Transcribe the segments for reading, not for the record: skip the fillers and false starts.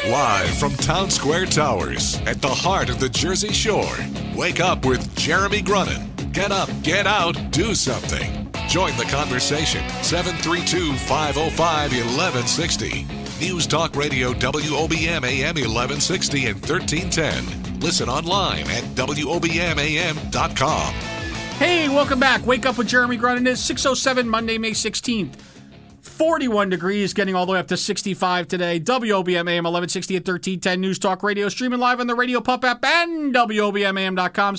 Live from Town Square Towers at the heart of the Jersey Shore. Wake up with Jeremy Grunin. Get up, get out, do something. Join the conversation. 732-505-1160. News Talk Radio WOBM AM 1160 and 1310. Listen online at WOBMAM.com. Hey, welcome back. Wake up with Jeremy Grunin. It's 6:07, Monday, May 16th. 41 degrees, getting all the way up to 65 today. WOBM AM 1160 at 1310. News Talk Radio, streaming live on the Radio Pup app and WOBMAM.com.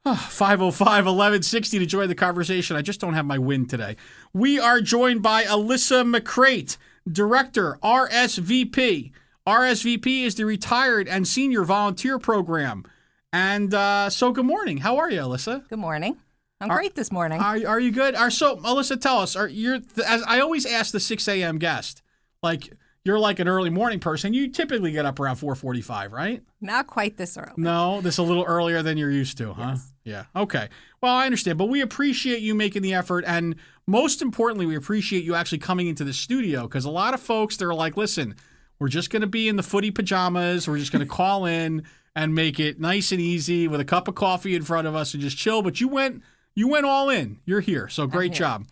732-505-1160 to join the conversation. I just don't have my win today. We are joined by Alisa Maccrate, Director, Rsvp. Rsvp is the Retired and Senior Volunteer Program. And so good morning. How are you, Alisa? Good morning. I'm great this morning. Are you good? So, Alisa, tell us. As I always ask the 6 a.m. guest, like you're like an early morning person. You typically get up around 4:45, right? Not quite this early. No, this a little earlier than you're used to, huh? Yes. Yeah. Okay. Well, I understand, but we appreciate you making the effort, and most importantly, we appreciate you actually coming into the studio because a lot of folks they're like, listen, we're just going to be in the footy pajamas. We're just going to call in and make it nice and easy with a cup of coffee in front of us and just chill. But you went all in. You're here. So great job.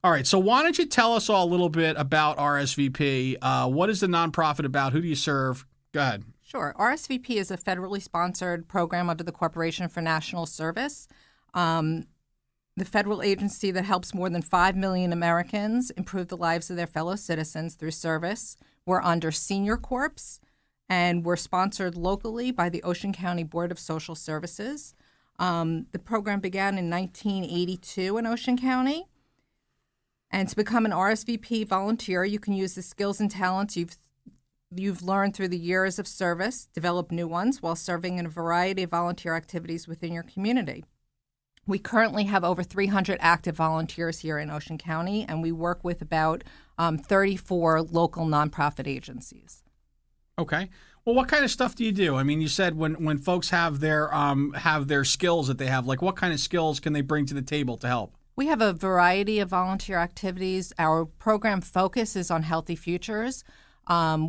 All right. So why don't you tell us all a little bit about RSVP? What is the nonprofit about? Who do you serve? Go ahead. Sure. RSVP is a federally sponsored program under the Corporation for National Service, the federal agency that helps more than 5 million Americans improve the lives of their fellow citizens through service. We're under Senior Corps, and we're sponsored locally by the Ocean County Board of Social Services. The program began in 1982 in Ocean County. And to become an RSVP volunteer, you can use the skills and talents you've learned through the years of service, develop new ones while serving in a variety of volunteer activities within your community. We currently have over 300 active volunteers here in Ocean County, and we work with about 34 local nonprofit agencies. Okay. Well, what kind of stuff do you do? I mean, you said when folks have their skills that they have, like what kind of skills can they bring to the table to help? We have a variety of volunteer activities. Our program focus is on Healthy Futures,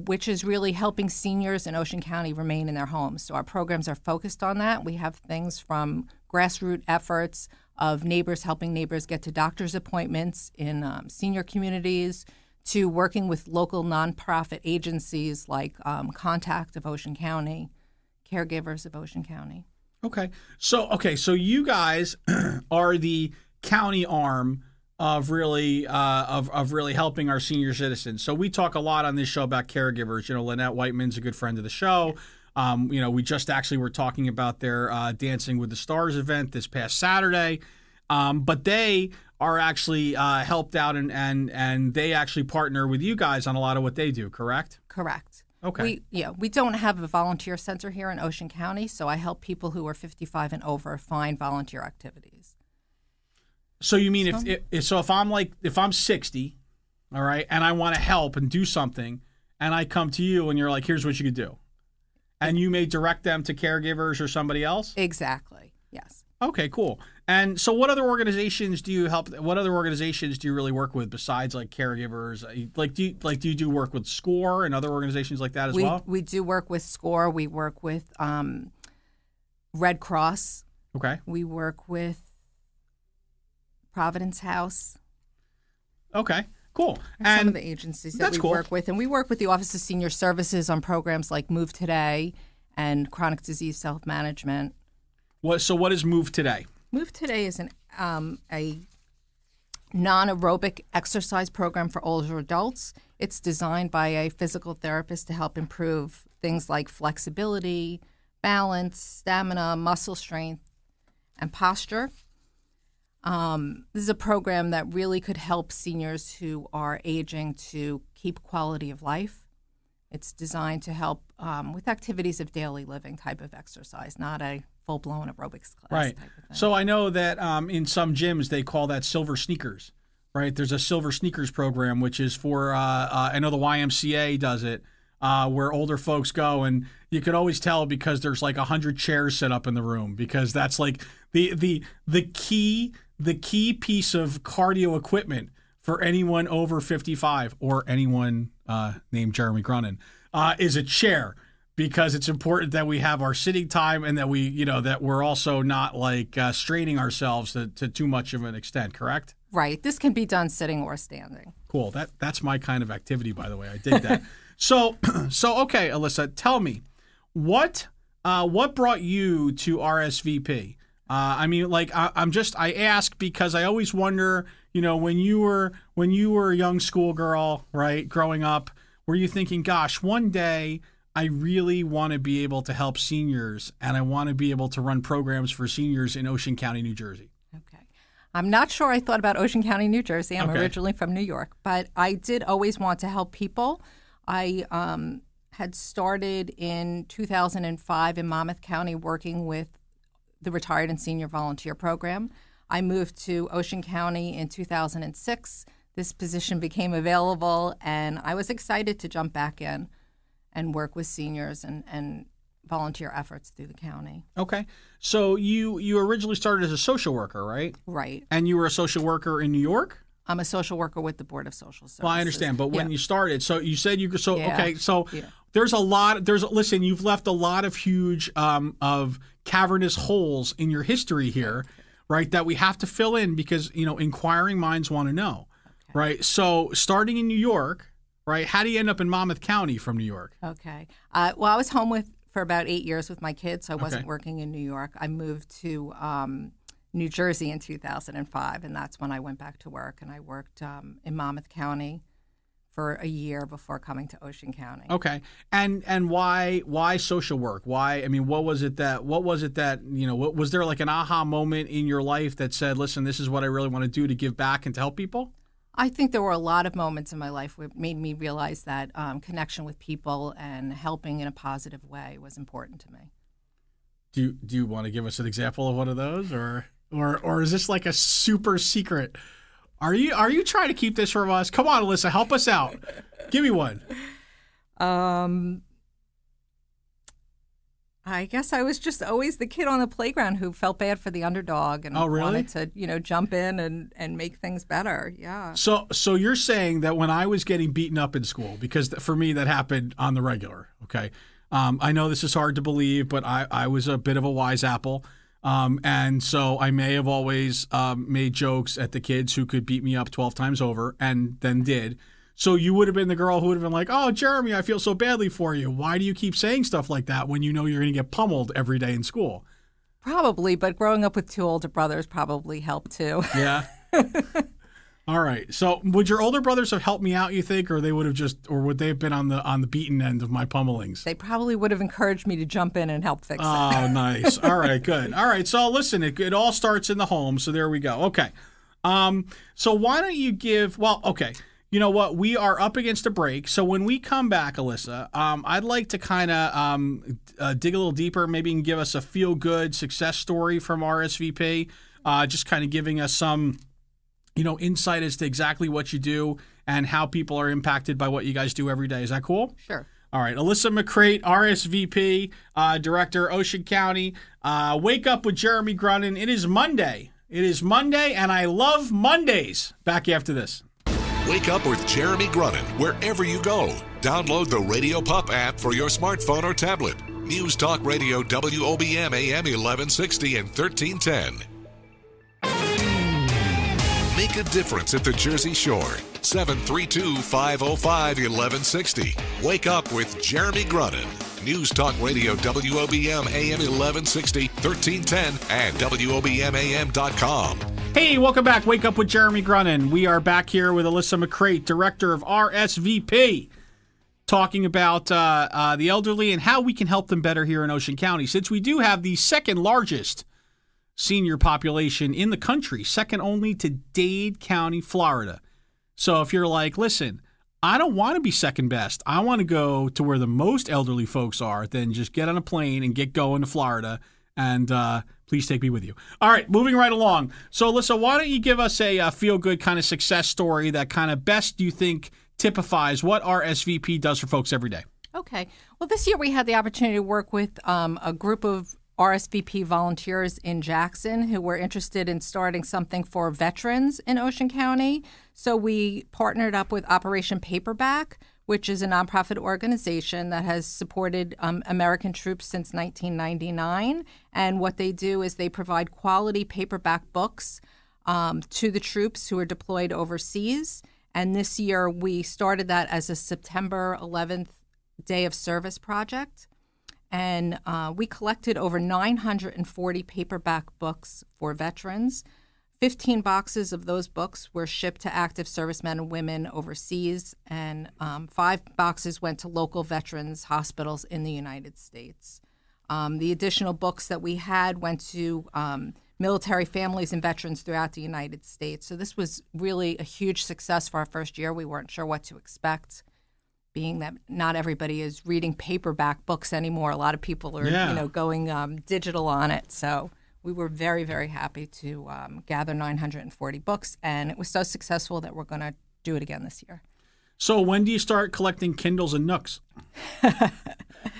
which is really helping seniors in Ocean County remain in their homes. So our programs are focused on that. We have things from grassroots efforts of neighbors helping neighbors get to doctor's appointments in senior communities, to working with local nonprofit agencies like Contact of Ocean County, Caregivers of Ocean County. Okay. So you guys are the county arm of really helping our senior citizens. So we talk a lot on this show about caregivers. You know, Lynette Whiteman's a good friend of the show. We just actually were talking about their Dancing with the Stars event this past Saturday. But they are actually helped out and they actually partner with you guys on a lot of what they do, correct? Correct. Okay. We don't have a volunteer center here in Ocean County, so I help people who are 55 and over find volunteer activities. So you mean if I'm 60, all right, and I want to help and do something, and I come to you and you're like, here's what you could do, and you may direct them to caregivers or somebody else? Exactly. Yes. Okay, cool. And so what other organizations do you help? What other organizations do you really work with besides like caregivers? Do you do work with SCORE and other organizations like that as well? We do work with SCORE. We work with Red Cross. Okay. We work with Providence House. Okay, cool. And some of the agencies that we work with. And we work with the Office of Senior Services on programs like Move Today and chronic disease self-management. So what is Move Today? Move Today is a non-aerobic exercise program for older adults. It's designed by a physical therapist to help improve things like flexibility, balance, stamina, muscle strength, and posture. This is a program that really could help seniors who are aging to keep quality of life. It's designed to help with activities of daily living type of exercise, not a full-blown aerobics class. Right. Type of thing. So I know that in some gyms they call that silver sneakers, right? There's a silver sneakers program, which is for, I know the YMCA does it, where older folks go, and you can always tell because there's like 100 chairs set up in the room, because that's like the key piece of cardio equipment for anyone over 55 or anyone named Jeremy Grunin, is a chair, because it's important that we have our sitting time and that that we're also not like straining ourselves to too much of an extent, correct? Right. This can be done sitting or standing. Cool. That's my kind of activity, by the way. I dig that. So okay, Alisa, tell me, what brought you to RSVP? I ask because I always wonder, when you were a young schoolgirl, right, growing up, were you thinking, gosh, one day I really want to be able to help seniors, and I want to be able to run programs for seniors in Ocean County, New Jersey? Okay. I'm not sure I thought about Ocean County, New Jersey. I'm Okay. originally from New York, but I did always want to help people. I had started in 2005 in Monmouth County working with the Retired and Senior Volunteer Program. I moved to Ocean County in 2006. This position became available, and I was excited to jump back in and work with seniors and volunteer efforts through the county. Okay. So you originally started as a social worker, right? Right. And you were a social worker in New York? I'm a social worker with the Board of Social Services. Well, I understand, but when you started, so you said Yeah. there's a lot. Listen, you've left a lot of huge of cavernous holes in your history here, right? That we have to fill in because inquiring minds want to know, right? So starting in New York, right? How do you end up in Monmouth County from New York? Okay. Well, I was home for about 8 years with my kids, so I wasn't working in New York. I moved to New Jersey in 2005, and that's when I went back to work. And I worked in Monmouth County for a year before coming to Ocean County. Okay, and why social work? Why? I mean, what was it that was there like an aha moment in your life that said, listen, this is what I really want to do to give back and to help people? I think there were a lot of moments in my life that made me realize that connection with people and helping in a positive way was important to me. Do you want to give us an example of one of those, or is this like a super secret? Are you trying to keep this from us? Come on, Alisa, help us out. Give me one. I guess I was just always the kid on the playground who felt bad for the underdog and wanted to, jump in and make things better. Yeah. So you're saying that when I was getting beaten up in school, because for me that happened on the regular, okay? I know this is hard to believe, but I was a bit of a wise apple. And so I may have always made jokes at the kids who could beat me up 12 times over and then did. So you would have been the girl who would have been like, oh, Jeremy, I feel so badly for you. Why do you keep saying stuff like that when you know you're going to get pummeled every day in school? Probably, but growing up with two older brothers probably helped too. Yeah. All right. So would your older brothers have helped me out, you think, or would they have been on the beaten end of my pummelings? They probably would have encouraged me to jump in and help fix it. Oh, nice. All right, good. All right. So listen, it all starts in the home. So there we go. Okay. So why don't you okay. You know what? We are up against a break. So when we come back, Alisa, I'd like to kind of dig a little deeper. Maybe you can give us a feel-good success story from RSVP, just kind of giving us some, insight as to exactly what you do and how people are impacted by what you guys do every day. Is that cool? Sure. All right. Alisa Maccrate, RSVP, Director, Ocean County. Wake Up with Jeremy Grunin. It is Monday. And I love Mondays. Back after this. Wake Up with Jeremy Grunin wherever you go. Download the Radio Pup app for your smartphone or tablet. News Talk Radio WOBM AM 1160 and 1310. Make a difference at the Jersey Shore. 732-505-1160. Wake Up with Jeremy Grunin. News Talk Radio WOBM AM 1160, 1310, and WOBMAM.com. Hey, welcome back. Wake Up with Jeremy Grunin. We are back here with Alisa Maccrate, Director of RSVP, talking about the elderly and how we can help them better here in Ocean County, since we do have the second largest senior population in the country, second only to Dade County, Florida. So if you're like, listen, I don't want to be second best. I want to go to where the most elderly folks are, then just get on a plane and get going to Florida, and please take me with you. All right, moving right along. So, Alisa, why don't you give us a feel-good kind of success story that kind of best you think typifies what RSVP does for folks every day? Okay. Well, this year we had the opportunity to work with a group of RSVP volunteers in Jackson who were interested in starting something for veterans in Ocean County. So we partnered up with Operation Paperback, which is a nonprofit organization that has supported American troops since 1999. And what they do is they provide quality paperback books to the troops who are deployed overseas. And this year we started that as a September 11th Day of Service project. And we collected over 940 paperback books for veterans. 15 boxes of those books were shipped to active servicemen and women overseas, and 5 boxes went to local veterans hospitals in the United States. The additional books that we had went to military families and veterans throughout the United States. So this was really a huge success for our first year. We weren't sure what to expect, being that not everybody is reading paperback books anymore. A lot of people are, going digital on it. So we were very, very happy to gather 940 books, and it was so successful that we're going to do it again this year. So when do you start collecting Kindles and Nooks? I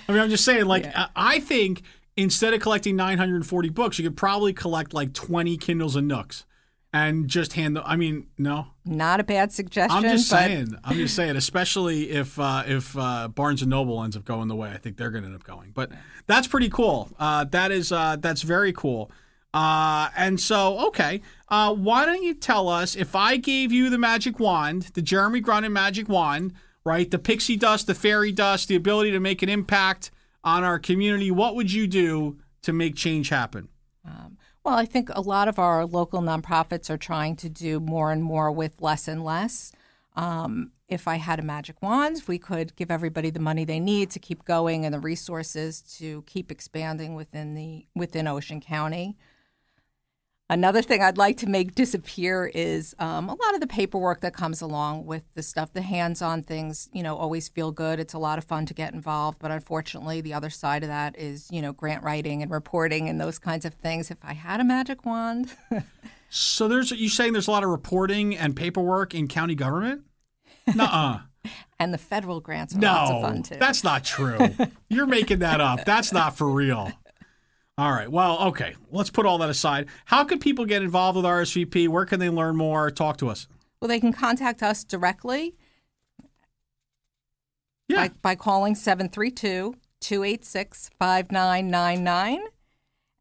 mean, I'm just saying, I think instead of collecting 940 books, you could probably collect like 20 Kindles and Nooks. And just hand them. I mean, no. Not a bad suggestion. I'm just saying, especially if Barnes and Noble ends up going the way I think they're going to end up going. But that's pretty cool. That's very cool. And so, okay, why don't you tell us, if I gave you the magic wand, the Jeremy Grunin magic wand, right, the pixie dust, the fairy dust, the ability to make an impact on our community, what would you do to make change happen? Well, I think a lot of our local nonprofits are trying to do more and more with less and less. If I had a magic wand, we could give everybody the money they need to keep going and the resources to keep expanding within Ocean County. Another thing I'd like to make disappear is a lot of the paperwork that comes along with the stuff. The hands-on things, always feel good. It's a lot of fun to get involved. But unfortunately, the other side of that is, grant writing and reporting and those kinds of things. If I had a magic wand. So you saying there's a lot of reporting and paperwork in county government? Nuh-uh. And the federal grants are lots of fun, too. That's not true. You're making that up. That's not for real. All right. Well, okay. Let's put all that aside. How can people get involved with RSVP? Where can they learn more? Talk to us. Well, they can contact us directly by calling 732-286-5999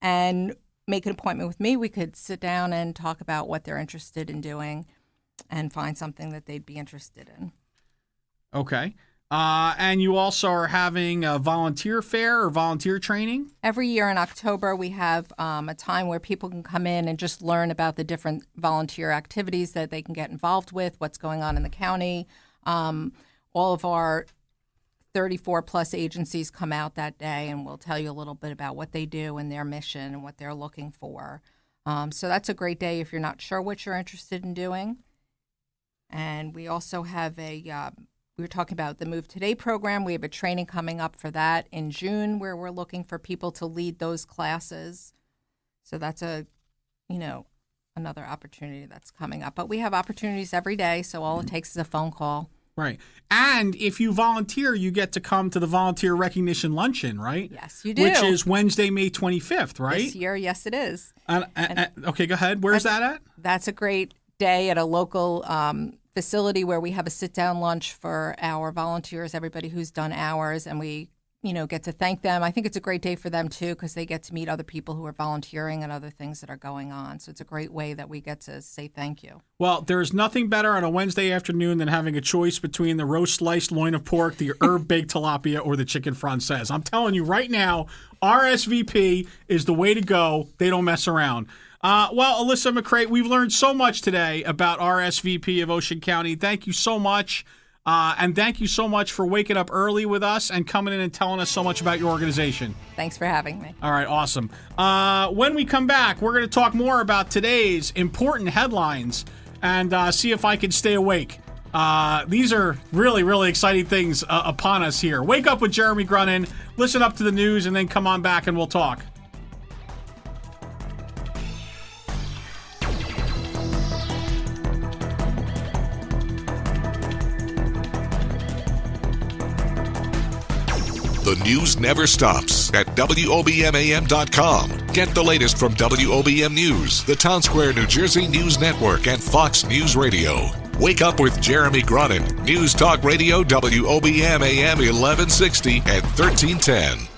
and make an appointment with me. We could sit down and talk about what they're interested in doing and find something that they'd be interested in. Okay. And you also are having a volunteer fair or volunteer training? Every year in October, we have a time where people can come in and just learn about the different volunteer activities that they can get involved with, what's going on in the county. All of our 34-plus agencies come out that day, and we'll tell you a little bit about what they do and their mission and what they're looking for. So that's a great day if you're not sure what you're interested in doing. And we also have we were talking about the Move Today program. We have a training coming up for that in June where we're looking for people to lead those classes. So that's another opportunity that's coming up. But we have opportunities every day, so all it takes is a phone call. Right. And if you volunteer, you get to come to the Volunteer Recognition Luncheon, right? Yes, you do. Which is Wednesday, May 25th, right? This year, yes, it is. Okay, go ahead. Where's that at? That's a great day at a local facility where we have a sit-down lunch for our volunteers, everybody who's done hours, and we, get to thank them. I think it's a great day for them, too, because they get to meet other people who are volunteering and other things that are going on. So it's a great way that we get to say thank you. Well, there's nothing better on a Wednesday afternoon than having a choice between the roast sliced loin of pork, the herb-baked tilapia, or the chicken francaise. I'm telling you right now, RSVP is the way to go. They don't mess around. Well, Alisa Maccrate, we've learned so much today about RSVP of Ocean County. Thank you so much. And thank you so much for waking up early with us and coming in and telling us so much about your organization. Thanks for having me. All right, awesome. When we come back, we're going to talk more about today's important headlines and see if I can stay awake. These are really, really exciting things upon us here. Wake up with Jeremy Grunin, listen up to the news, and then come on back and we'll talk. The news never stops at WOBMAM.com. Get the latest from WOBM News, the Town Square, New Jersey News Network, and Fox News Radio. Wake up with Jeremy Grunin. News Talk Radio, WOBM AM 1160 and 1310.